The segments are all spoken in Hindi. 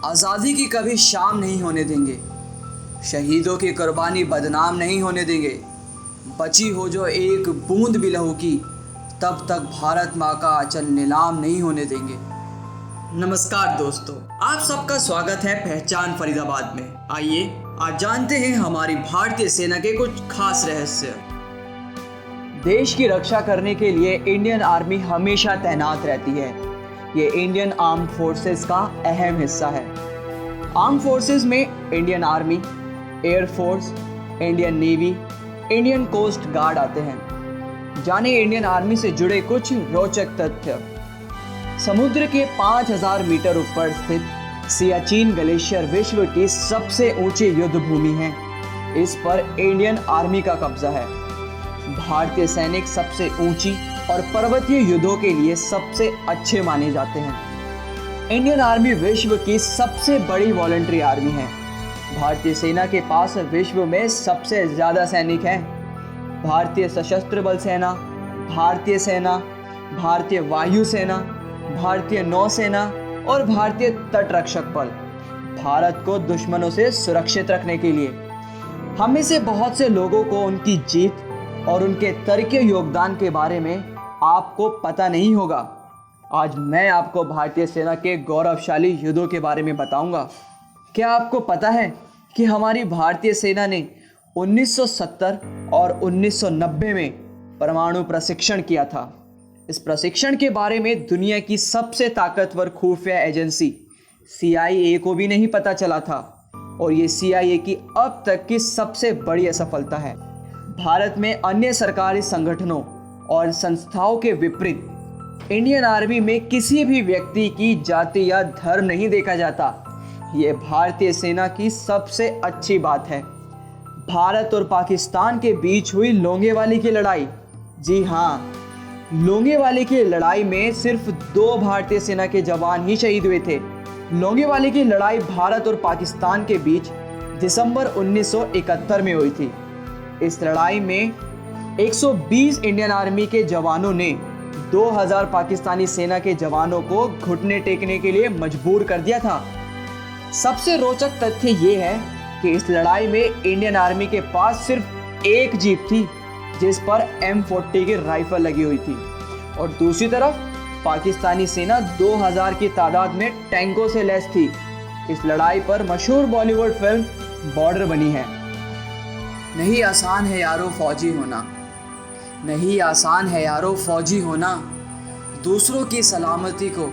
आज़ादी की कभी शाम नहीं होने देंगे, शहीदों की कुर्बानी बदनाम नहीं होने देंगे। बची हो जो एक बूंद भी लहू की, तब तक भारत माँ का आंचल नीलाम नहीं होने देंगे। नमस्कार दोस्तों, आप सबका स्वागत है पहचान फरीदाबाद में। आइए आज जानते हैं हमारी भारतीय सेना के कुछ खास रहस्य। देश की रक्षा करने के लिए इंडियन आर्मी हमेशा तैनात रहती है। ये इंडियन आर्म्ड फोर्सेस का अहम हिस्सा है। आर्म फोर्सेस में Indian army, air force, Indian navy, Indian coast guard आते हैं। जाने इंडियन आर्मी से जुड़े कुछ रोचक तथ्य। समुद्र के 5000 मीटर ऊपर स्थित सियाचिन ग्लेशियर विश्व की सबसे ऊंची युद्ध भूमि है। इस पर इंडियन आर्मी का कब्जा है। भारतीय सैनिक सबसे ऊंची और पर्वतीय युद्धों के लिए सबसे अच्छे माने जाते हैं। इंडियन आर्मी विश्व की सबसे बड़ी वॉलंटरी आर्मी है। भारतीय सेना के पास विश्व में सबसे ज़्यादा सैनिक हैं। भारतीय सशस्त्र बल सेना, भारतीय सेना, भारतीय वायु सेना, भारतीय नौसेना और भारतीय तटरक्षक बल भारत को दुश्मनों से सुरक्षित रखने के लिए। हम में से बहुत से लोगों को उनकी जीत और उनके तर्कीय योगदान के बारे में आपको पता नहीं होगा। आज मैं आपको भारतीय सेना के गौरवशाली युद्धों के बारे में बताऊंगा। क्या आपको पता है कि हमारी भारतीय सेना ने 1970 और 1990 में परमाणु प्रशिक्षण किया था। इस प्रशिक्षण के बारे में दुनिया की सबसे ताकतवर खुफिया एजेंसी CIA को भी नहीं पता चला था, और ये CIA की अब तक की सबसे बड़ी असफलता है। भारत में अन्य सरकारी संगठनों और संस्थाओं के विपरीत इंडियन आर्मी में किसी भी व्यक्ति की जाति या धर्म नहीं देखा जाता। ये भारतीय सेना की सबसे अच्छी बात है। भारत और पाकिस्तान के बीच हुई लोंगेवाली की लड़ाई, जी हाँ, लोंगेवाली की लड़ाई में सिर्फ 2 भारतीय सेना के जवान ही शहीद हुए थे। लोंगेवाली की लड़ाई भारत और पाकिस्तान के बीच दिसंबर 1971 में हुई थी। इस लड़ाई में 120 इंडियन आर्मी के जवानों ने 2000 पाकिस्तानी सेना के जवानों को घुटने टेकने के लिए मजबूर कर दिया था। सबसे रोचक तथ्य ये है कि इस लड़ाई में इंडियन आर्मी के पास सिर्फ एक जीप थी जिस पर M40 की राइफल लगी हुई थी, और दूसरी तरफ पाकिस्तानी सेना 2000 की तादाद में टैंकों से लैस थी। इस लड़ाई पर मशहूर बॉलीवुड फिल्म बॉर्डर बनी है। नहीं आसान है यारो फौजी होना, नहीं आसान है यारो फौजी होना, दूसरों की सलामती को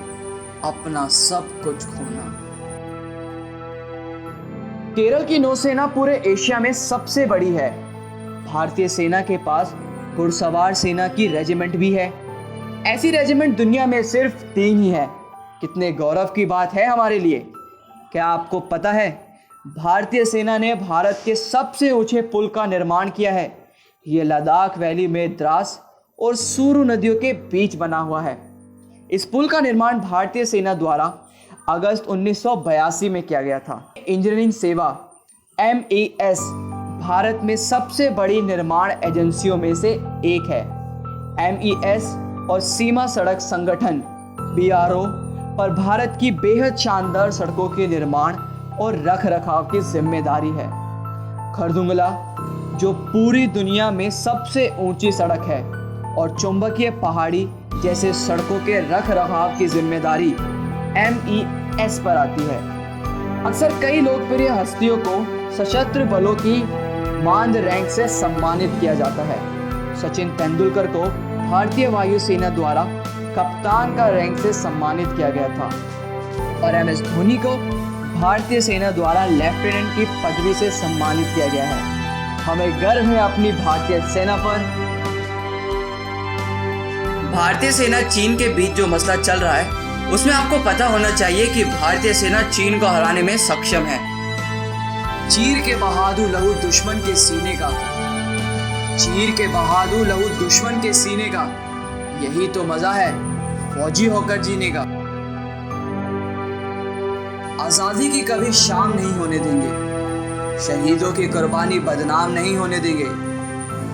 अपना सब कुछ खोना। केरल की नौसेना पूरे एशिया में सबसे बड़ी है। भारतीय सेना के पास घुड़सवार सेना की रेजिमेंट भी है। ऐसी रेजिमेंट दुनिया में सिर्फ 3 ही है। कितने गौरव की बात है हमारे लिए। क्या आपको पता है भारतीय सेना ने भारत के सबसे ऊंचे पुल का निर्माण किया है। ये लद्दाख वैली में द्रास और सुरु नदियों के बीच बना हुआ है। इस पुल का निर्माण भारतीय सेना द्वारा अगस्त 1982 में किया गया था। इंजीनियरिंग सेवा MES भारत में सबसे बड़ी निर्माण एजेंसियों में से एक है। MES और सीमा सड़क संगठन BRO पर भारत की बेहद शानदार सड़कों के निर्माण और रख रखाव की जिम्मेदारी है। खरदुंगला जो पूरी दुनिया में सबसे ऊंची सड़क है, और चुंबकीय पहाड़ी जैसे सड़कों के रख रखाव की जिम्मेदारी MES पर आती है। अक्सर कई लोकप्रिय हस्तियों को सशस्त्र बलों की मानद रैंक से सम्मानित किया जाता है। सचिन तेंदुलकर को भारतीय वायुसेना द्वारा कप्तान का रैंक से सम्मानित किया गया था, और MS धोनी को भारतीय सेना द्वारा लेफ्टिनेंट की पदवी से सम्मानित किया गया है। हमें गर्व है अपनी भारतीय सेना पर। भारतीय सेना चीन के बीच जो मसला चल रहा है, उसमें आपको पता होना चाहिए कि भारतीय सेना चीन को हराने में सक्षम है। चीर के बहादुर लहू दुश्मन के सीने का, चीर के बहादुर लहू दुश्मन के सीने का, यही तो मजा है फौजी होकर जीने का। आज़ादी की कभी शाम नहीं होने देंगे, शहीदों की कुर्बानी बदनाम नहीं होने देंगे।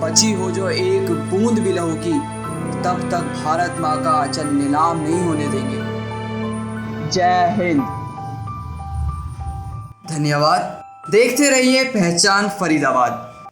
बची हो जो एक बूंद भी लहू की, तब तक भारत माँ का आंचल नीलाम नहीं होने देंगे। जय हिंद। धन्यवाद। देखते रहिए पहचान फरीदाबाद।